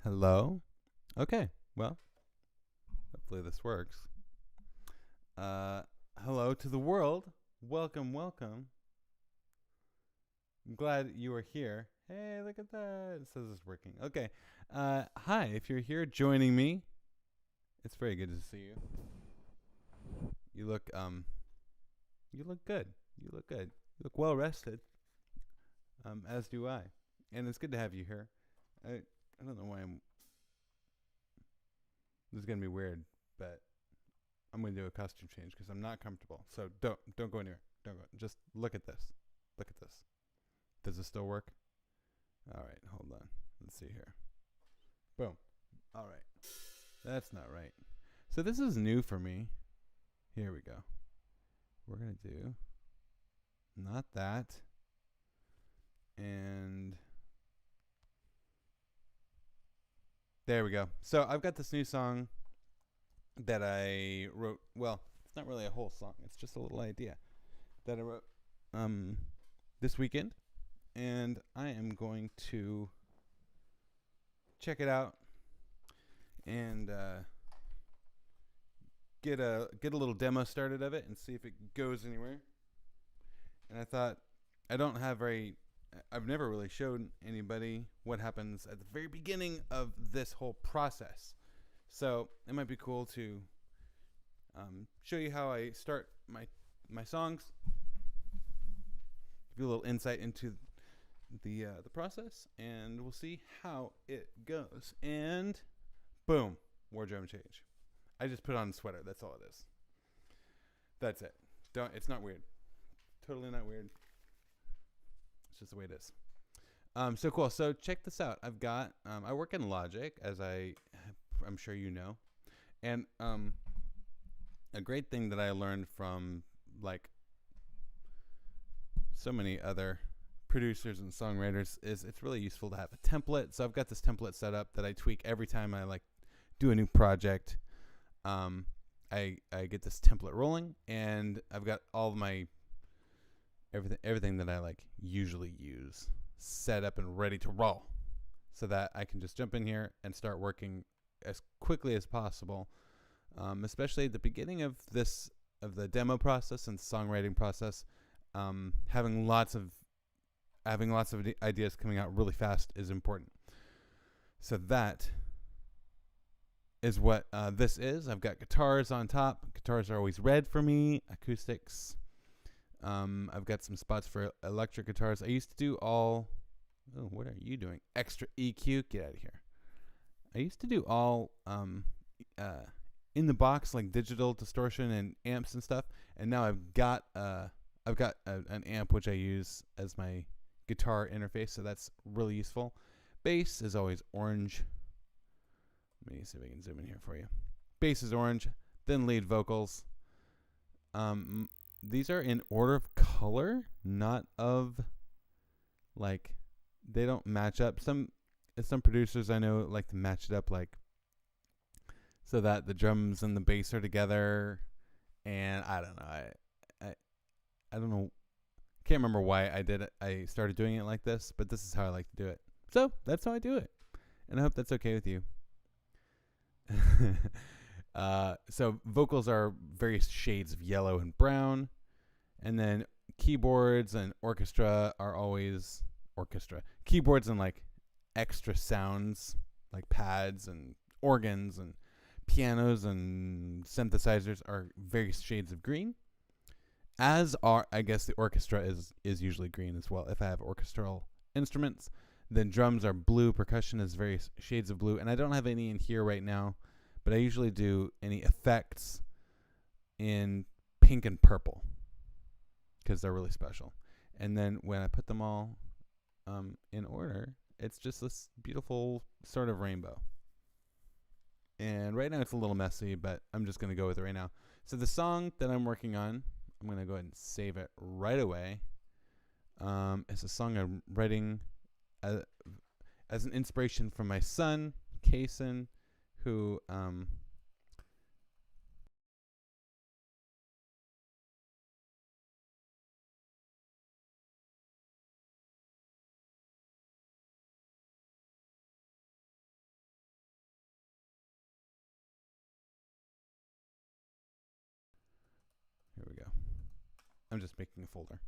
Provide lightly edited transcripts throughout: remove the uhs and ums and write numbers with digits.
Hello? Okay, well, hopefully this works. Hello to the world. Welcome, welcome. I'm glad you are here. Hey, look at that. It says it's working. Okay. Hi, if you're here joining me, it's very good to see you. You look you look good. You look good. You look well rested. As do I. And it's good to have you here. I don't know why this is gonna be weird, but I'm gonna do a costume change because I'm not comfortable. So don't go anywhere. Don't go. Just look at this. Look at this. Does this still work? All right, hold on. Let's see here. Boom. All right. That's not right. So this is new for me. Here we go. We're gonna do not that, and there we go. So I've got this new song that I wrote. Well, it's not really a whole song. It's just a little idea that I wrote this weekend, and I am going to check it out and get a little demo started of it and see if it goes anywhere. And I thought I've never really showed anybody what happens at the very beginning of this whole process. So it might be cool to show you how I start my songs, give you a little insight into the process, and we'll see how it goes. And boom, wardrobe change. I just put on a sweater. That's all it is. That's it. It's not weird. Totally not weird. It's just the way it is. So cool. So check this out. I've got I work in Logic, as I'm sure you know, and a great thing that I learned from like so many other producers and songwriters is it's really useful to have a template. So I've got this template set up that I tweak every time I like do a new project. I get this template rolling, and I've got all of my everything that I like usually use set up and ready to roll, so that I can just jump in here and start working as quickly as possible. Especially at the beginning of the demo process and songwriting process, having lots of ideas coming out really fast is important. So that is what this is. I've got guitars on top. Guitars are always red for me. Acoustics. I've got some spots for electric guitars. I used to do all. Oh, what are you doing? Extra EQ. Get out of here. I used to do all in the box, like digital distortion and amps and stuff. And now I've got an amp which I use as my guitar interface, so that's really useful. Bass is always orange. Let me see if I can zoom in here for you. Bass is orange, then lead vocals. These are in order of color, not of like they don't match up. Some producers I know like to match it up like so that the drums and the bass are together. And I don't know. I don't know. Can't remember why I did it. I started doing it like this, but this is how I like to do it. So that's how I do it, and I hope that's okay with you. So vocals are various shades of yellow and brown, and then keyboards and orchestra are always keyboards and like extra sounds like pads and organs and pianos and synthesizers are various shades of green, as are, I guess, the orchestra is usually green as well if I have orchestral instruments. Then drums are blue, percussion is various shades of blue, and I don't have any in here right now, but I usually do any effects in pink and purple because they're really special. And then when I put them all in order, it's just this beautiful sort of rainbow. And right now it's a little messy, but I'm just going to go with it right now. So the song that I'm working on, I'm going to go ahead and save it right away. It's a song I'm writing as an inspiration from my son, Kason, who I'm just making a folder.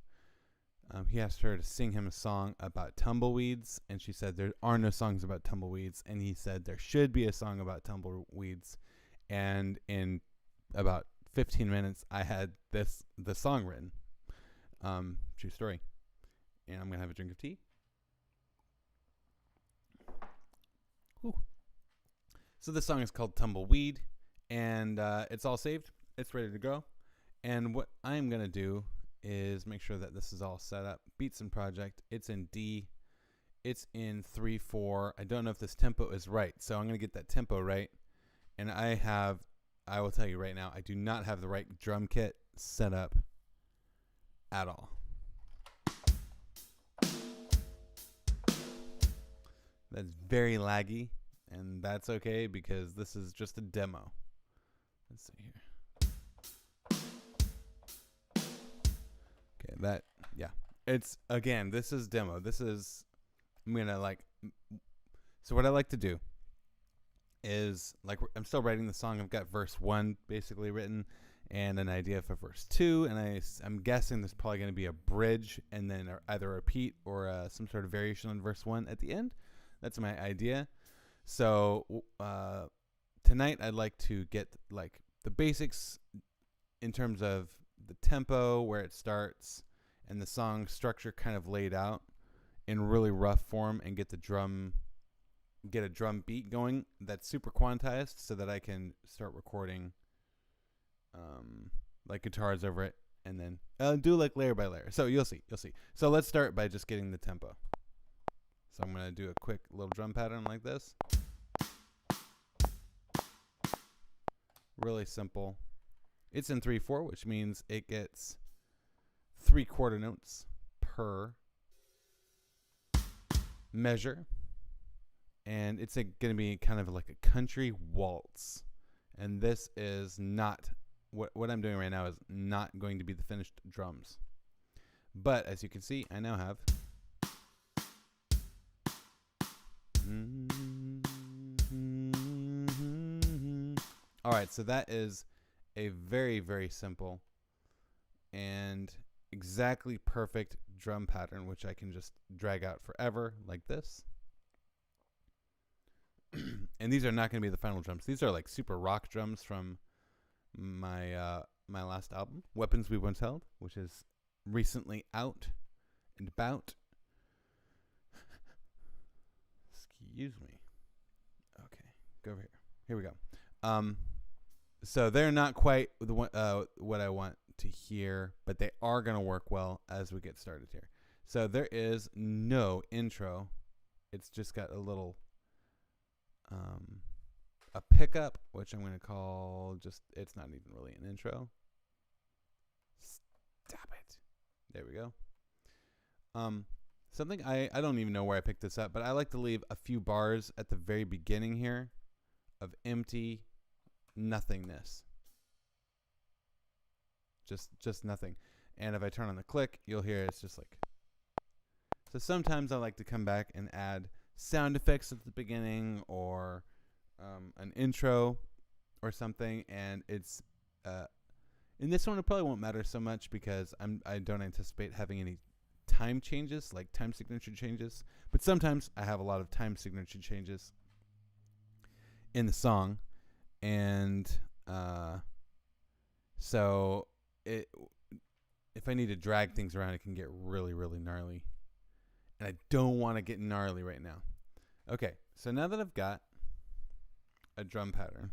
He asked her to sing him a song about tumbleweeds, and she said there are no songs about tumbleweeds, and he said there should be a song about tumbleweeds, and in about 15 minutes I had the song written. True story. And I'm gonna have a drink of tea. Whew. So this song is called Tumbleweed, and it's all saved. It's ready to go. And what I'm gonna do is make sure that this is all set up. Beats and Project. It's in D. It's in 3/4. I don't know if this tempo is right, so I'm gonna get that tempo right. And I will tell you right now, I do not have the right drum kit set up at all. That's very laggy, and that's okay because this is just a demo. Let's see here. Okay, it's, again, this is demo. I'm gonna so what I like to do is, I'm still writing the song. I've got verse 1 basically written and an idea for verse 2, and I'm guessing there's probably going to be a bridge and then either a repeat or some sort of variation on verse 1 at the end. That's my idea. So tonight I'd like to get the basics in terms of the tempo, where it starts, and the song structure kind of laid out in really rough form, and get a drum beat going that's super quantized so that I can start recording guitars over it, and then do layer by layer. So you'll see. So let's start by just getting the tempo. So I'm going to do a quick little drum pattern like this. Really simple. It's in 3/4, which means it gets 3/4 notes per measure. And it's going to be kind of like a country waltz. And this is not, what I'm doing right now is not going to be the finished drums. But as you can see, I now have. All right, so that is a very, very simple and exactly perfect drum pattern, which I can just drag out forever like this. And these are not going to be the final drums. These are like super rock drums from my my last album, Weapons We Once Held, which is recently out and about. Excuse me. Okay, go over here. Here we go. So they're not quite the one, what I want to hear, but they are going to work well as we get started here. So there is no intro. It's just got a little a pickup, which I'm going to call it's not even really an intro. Stop it. There we go. Something I don't even know where I picked this up, but I like to leave a few bars at the very beginning here of empty nothingness. Just nothing. And if I turn on the click, you'll hear it's just like. So sometimes I like to come back and add sound effects at the beginning, or an intro or something, and it's in this one it probably won't matter so much because I don't anticipate having any time changes, like time signature changes, but sometimes I have a lot of time signature changes in the song, and so if I need to drag things around, it can get really, really gnarly, and I don't want to get gnarly right now. Okay, so now that I've got a drum pattern,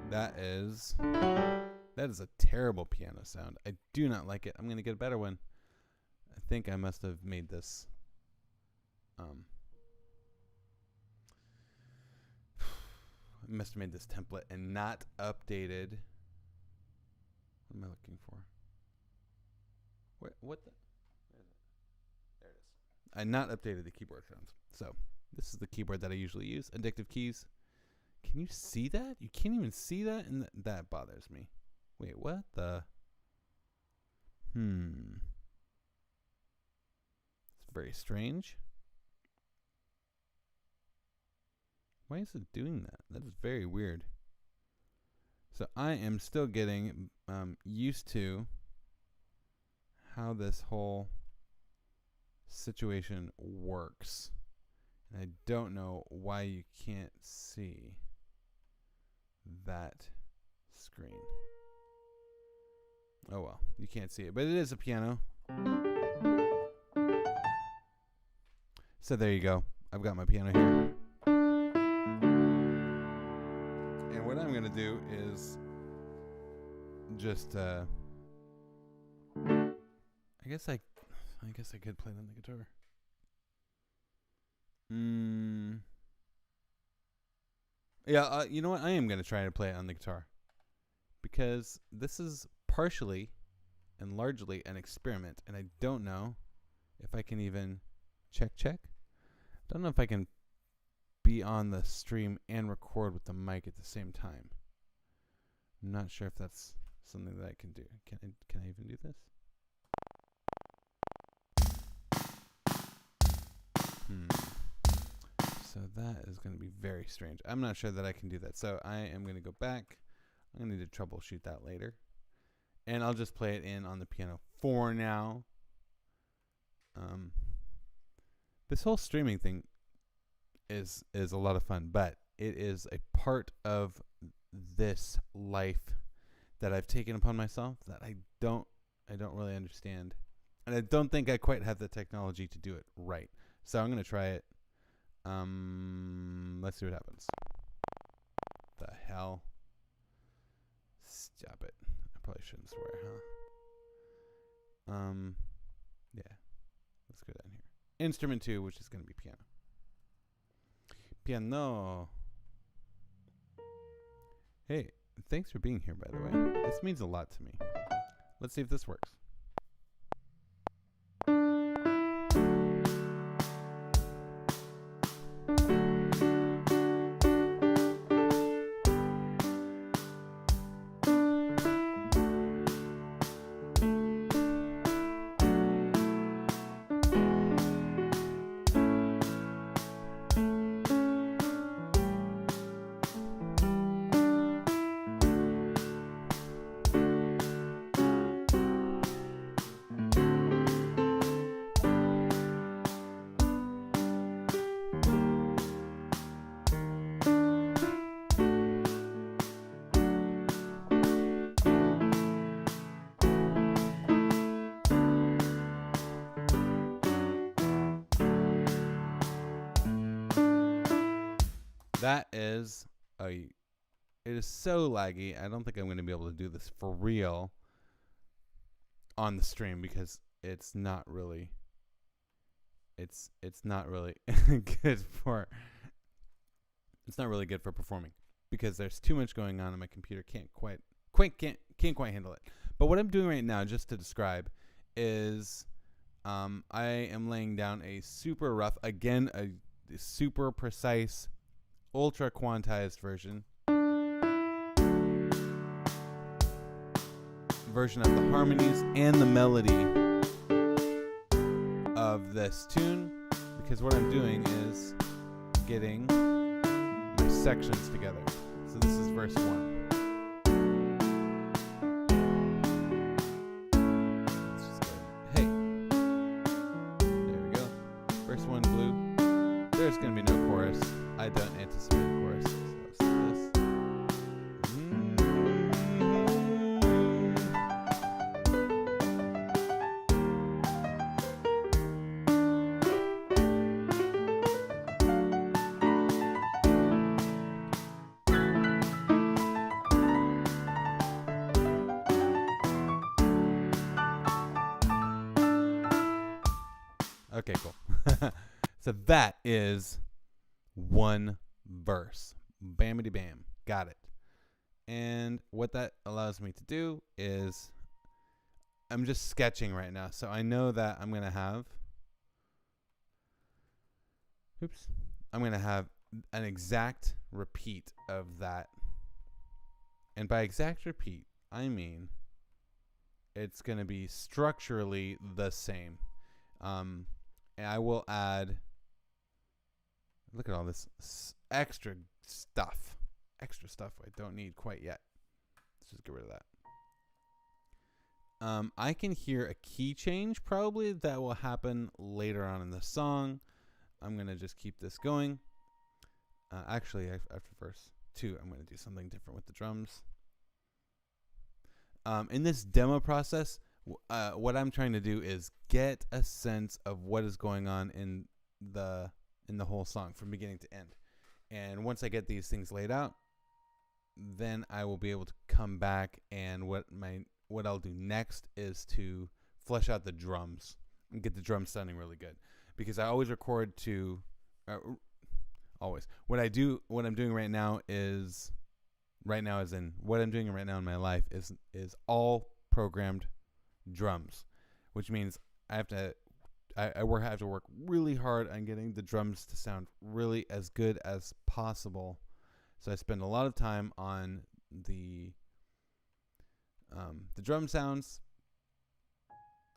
that is a terrible piano sound. I do not like it. I'm going to get a better one. I think I must have made this template and not updated. What am I looking for? What the? Where is it? There it is. I not updated the keyboard sounds. So this is the keyboard that I usually use. Addictive keys. Can you see that? You can't even see that, and that bothers me. Wait, what the? It's very strange. Why is it doing that? That is very weird. So I am still getting used to how this whole situation works. And I don't know why you can't see that screen. Oh well, you can't see it, but it is a piano. So there you go. I've got my piano here. And what I'm going to do is just I guess I could play it on the guitar. Yeah, you know what? I am going to try to play it on the guitar. Because this is partially and largely an experiment. And I don't know if I can even... Check. Don't know if I can be on the stream and record with the mic at the same time. I'm not sure if that's something that I can do. Can I even do this? So that is going to be very strange. I'm not sure that I can do that. So I am going to go back. I'm going to need to troubleshoot that later. And I'll just play it in on the piano for now. This whole streaming thing is a lot of fun, but it is a part of this life that I've taken upon myself that I don't really understand. And I don't think I quite have the technology to do it right. So I'm going to try it. Let's see what happens. The hell? Stop it. I probably shouldn't swear, huh? Yeah. Let's go down here. Instrument 2, which is going to be piano. Piano. Hey, thanks for being here, by the way. This means a lot to me. Let's see if this works. That is it is so laggy. I don't think I'm going to be able to do this for real on the stream because it's not really good for performing because there's too much going on and my computer can't quite handle it. But what I'm doing right now, just to describe, is I am laying down a super rough, again, a super precise, ultra quantized version of the harmonies and the melody of this tune, because what I'm doing is getting my sections together. So this is verse 1. Let's just go, hey. There we go. Verse 1 blue. There's going to be no chorus. I don't anticipate a chorus. So let's do this. Okay, cool. So that is one verse. Bamity bam. Got it. And what that allows me to do is I'm just sketching right now. So I know that I'm going to have an exact repeat of that. And by exact repeat, I mean it's going to be structurally the same. And I will add Look at all this extra stuff. Extra stuff I don't need quite yet. Let's just get rid of that. I can hear a key change probably that will happen later on in the song. I'm going to just keep this going. Actually, after verse 2, I'm going to do something different with the drums. In this demo process, what I'm trying to do is get a sense of what is going on in the whole song from beginning to end. And once I get these things laid out, then I will be able to come back, and what I'll do next is to flesh out the drums and get the drums sounding really good. Because I always record to always. What I'm doing right now is what I'm doing right now in my life is all programmed drums, which means I have to work really hard on getting the drums to sound really as good as possible. So I spend a lot of time on the drum sounds.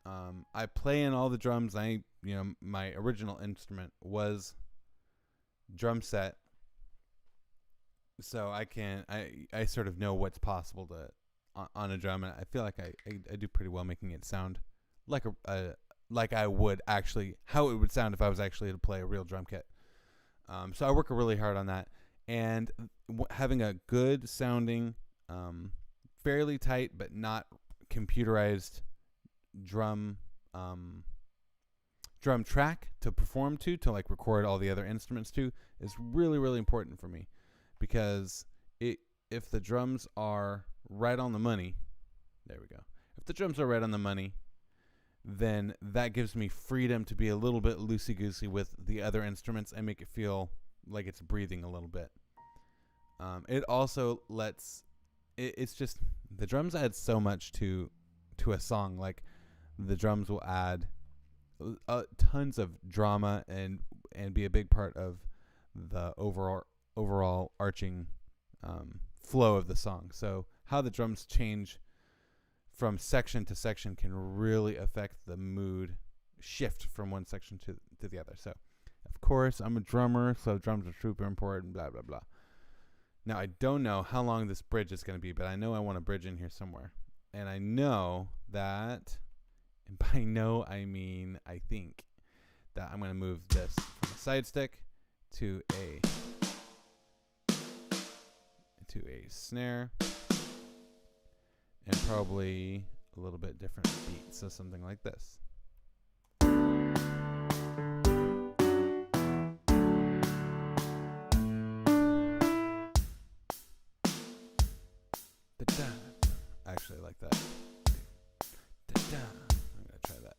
I play in all the drums. My original instrument was drum set, so I sort of know what's possible on a drum, and I feel like I do pretty well making it sound like like I would actually, how it would sound if I was actually to play a real drum kit. So I work really hard on that, and having a good sounding, fairly tight but not computerized drum track to perform to like record all the other instruments to is really, really important for me, because if the drums are right on the money, there we go. If the drums are right on the money, then that gives me freedom to be a little bit loosey-goosey with the other instruments and make it feel like it's breathing a little bit. It also lets it's just the drums add so much to a song. Like the drums will add tons of drama and be a big part of the overall arching flow of the song. So how the drums change from section to section can really affect the mood shift from one section to the other. So of course I'm a drummer, so drums are super important, blah blah blah. Now I don't know how long this bridge is going to be, but I know I want a bridge in here somewhere. And I know that, and by know I mean I think that I'm going to move this from a side stick to a snare, and probably a little bit different beat, so something like this. Actually, I like that. I'm gonna try that.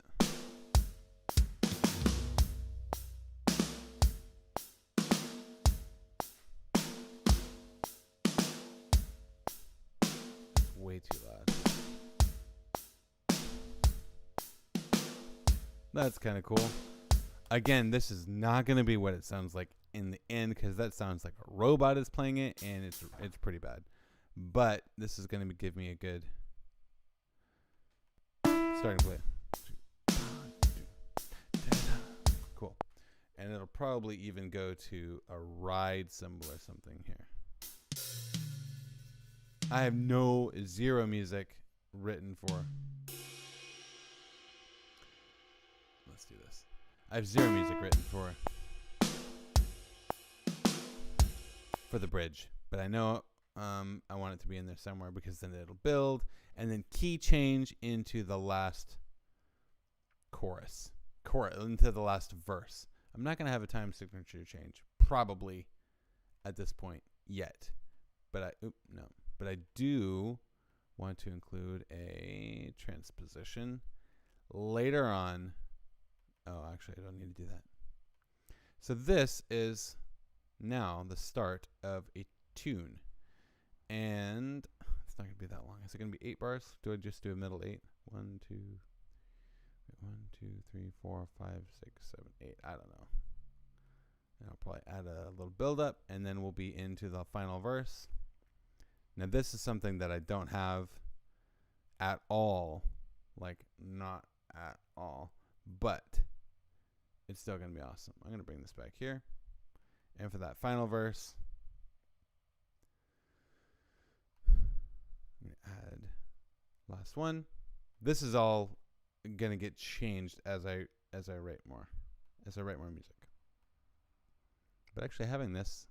Way too loud. That's kind of cool. Again, this is not going to be what it sounds like in the end, because that sounds like a robot is playing it, and it's pretty bad. But this is going to give me a good starting play. Cool. And it'll probably even go to a ride cymbal or something here. I have zero music written for. Let's do this. I have zero music written for the bridge, but I know I want it to be in there somewhere, because then it'll build and then key change into the last chorus into the last verse. I'm not going to have a time signature change probably at this point yet, but I do want to include a transposition later on. Oh, actually, I don't need to do that. So this is now the start of a tune. And it's not going to be that long. Is it going to be 8 bars? Do I just do a middle 8? 1, 2, 3, 4, 5, 6, 7, 8. I don't know. And I'll probably add a little build up, and then we'll be into the final verse. Now this is something that I don't have at all. Like, not at all. But it's still going to be awesome. I'm going to bring this back here. And for that final verse, I'm going to add last one. This is all going to get changed as I write more music. But actually having this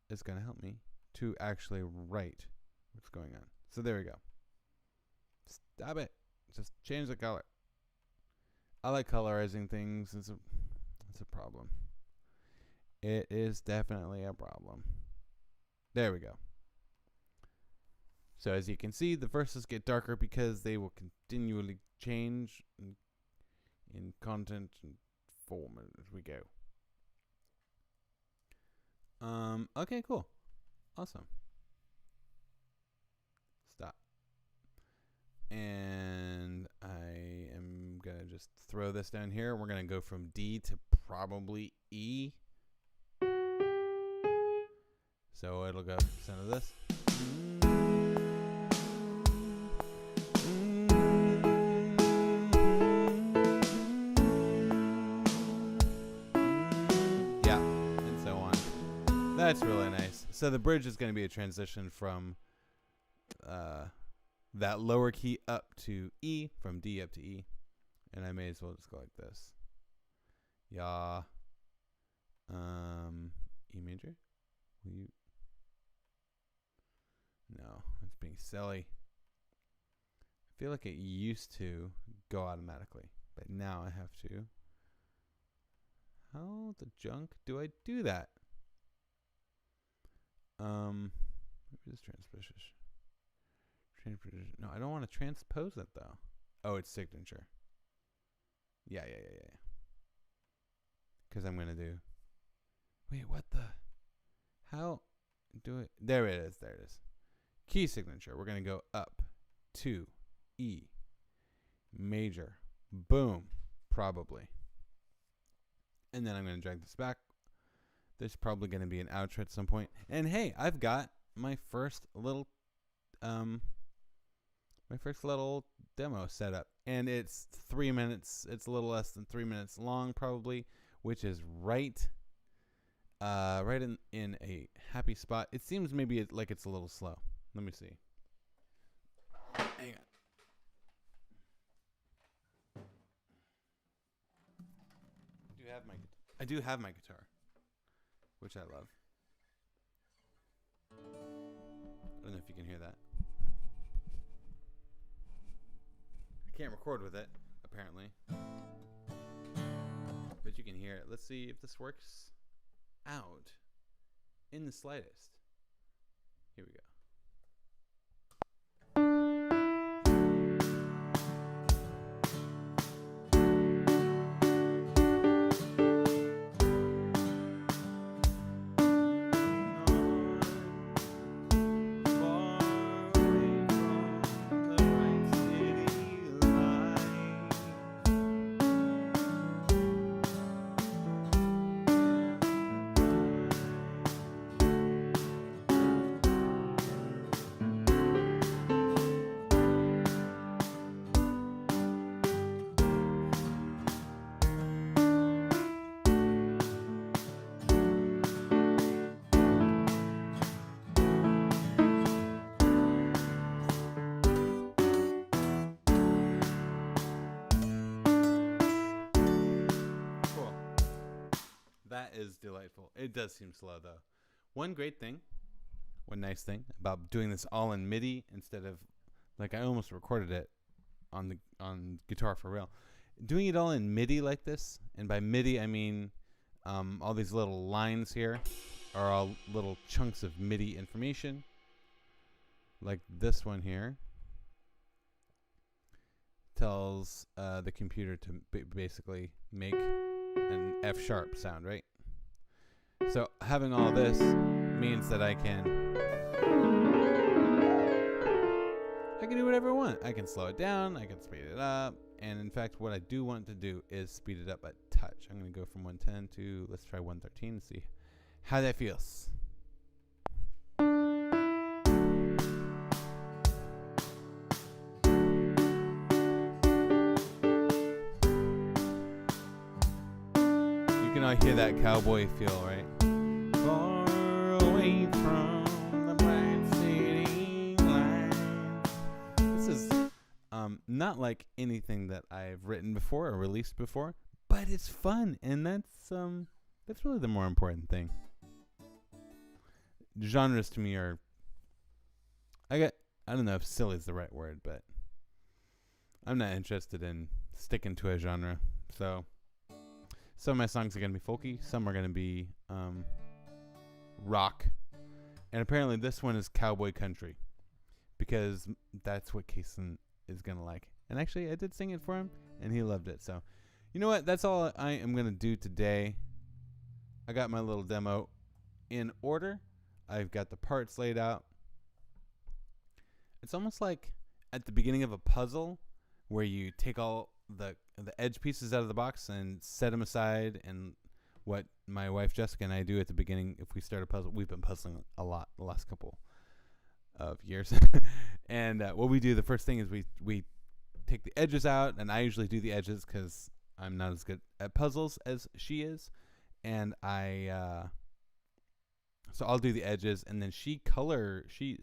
is going to help me to actually write what's going on. So there we go. Stop it. Just change the color. I like colorizing things. It's a problem. It is definitely a problem. There we go. So as you can see, the verses get darker because they will continually change in content and form as we go. Okay, cool. Awesome. Stop. And I am going to just throw this down here. We're going to go from D to probably E. So it'll go percent of this. Yeah, and so on. That's really nice. So the bridge is going to be a transition from that lower key up to E, from D up to E. And I may as well just go like this. Yeah. E major? Will you? No, it's being silly. I feel like it used to go automatically, but now I have to. How the junk do I do that? Maybe this transposition. No, I don't want to transpose it though. Oh, it's signature. Yeah. Because I'm gonna do. Wait, what the? How do it? There it is. There it is. Key signature. We're gonna go up to E major. Boom. Probably. And then I'm gonna drag this back. There's probably gonna be an outro at some point. And hey, I've got my first little demo set up, and it's 3 minutes. It's a little less than 3 minutes long, probably, which is right in a happy spot. It seems maybe like it's a little slow. Let me see. Hang on. I do have my guitar, which I love. I don't know if you can hear that. I can't record with it, apparently. But you can hear it. Let's see if this works out in the slightest. Here we go. That is delightful. It does seem slow though. One nice thing about doing this all in MIDI instead of, like, I almost recorded it on Guitar for Real. Doing it all in MIDI like this, and by MIDI I mean all these little lines here are all little chunks of MIDI information. Like this one here tells the computer to basically make an F sharp sound, right? So having all this means that I can do whatever I want. I can slow it down, I can speed it up, and in fact what I do want to do is speed it up a touch. I'm going to go from 110 to, let's try 113 and see how that feels. You can all hear that cowboy feel, right? not like anything that I've written before or released before, but it's fun, and that's really the more important thing. Genres to me are, I don't know if silly is the right word, but I'm not interested in sticking to a genre. So some of my songs are going to be folky, some are going to be rock, and apparently this one is cowboy country, because that's what Kason is going to like. And actually, I did sing it for him, and he loved it. So, you know what? That's all I am going to do today. I got my little demo in order. I've got the parts laid out. It's almost like at the beginning of a puzzle where you take all the edge pieces out of the box and set them aside. And what my wife Jessica and I do at the beginning, if we start a puzzle, we've been puzzling a lot the last couple of years. And what we do, the first thing is we take the edges out, and I usually do the edges because I'm not as good at puzzles as she is. And so I'll do the edges, and then she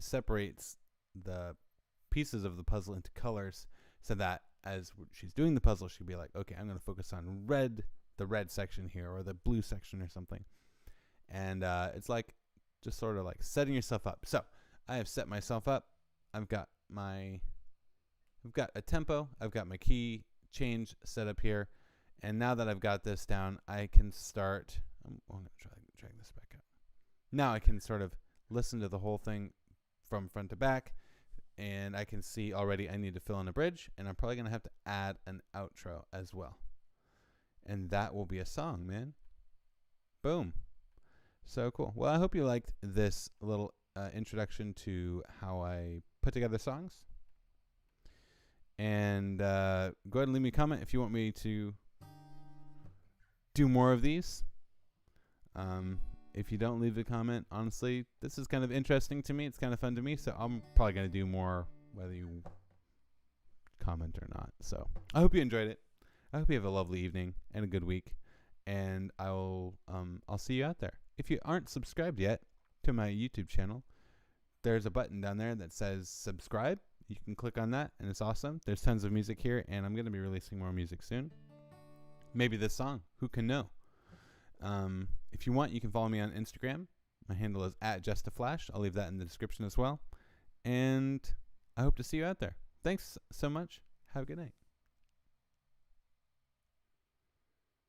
separates the pieces of the puzzle into colors, so that as she's doing the puzzle, she'll be like, okay, I'm going to focus on the red section here, or the blue section or something. And it's like just sort of like setting yourself up. So I have set myself up. I've got a tempo. I've got my key change set up here. And now that I've got this down, I can start. I'm going to drag this back up. Now I can sort of listen to the whole thing from front to back, and I can see already I need to fill in a bridge, and I'm probably going to have to add an outro as well. And that will be a song, man. Boom. So cool. Well, I hope you liked this little introduction to how I put together songs. And go ahead and leave me a comment if you want me to do more of these. If you don't leave a comment, honestly, this is kind of interesting to me. It's kind of fun to me, so I'm probably going to do more whether you comment or not. So I hope you enjoyed it. I hope you have a lovely evening and a good week, and I'll see you out there. If you aren't subscribed yet to my YouTube channel, there's a button down there that says subscribe. You can click on that, and it's awesome. There's tons of music here, and I'm going to be releasing more music soon. Maybe this song. Who can know? If you want, you can follow me on Instagram. My handle is @JustAFlash. I'll leave that in the description as well. And I hope to see you out there. Thanks so much. Have a good night.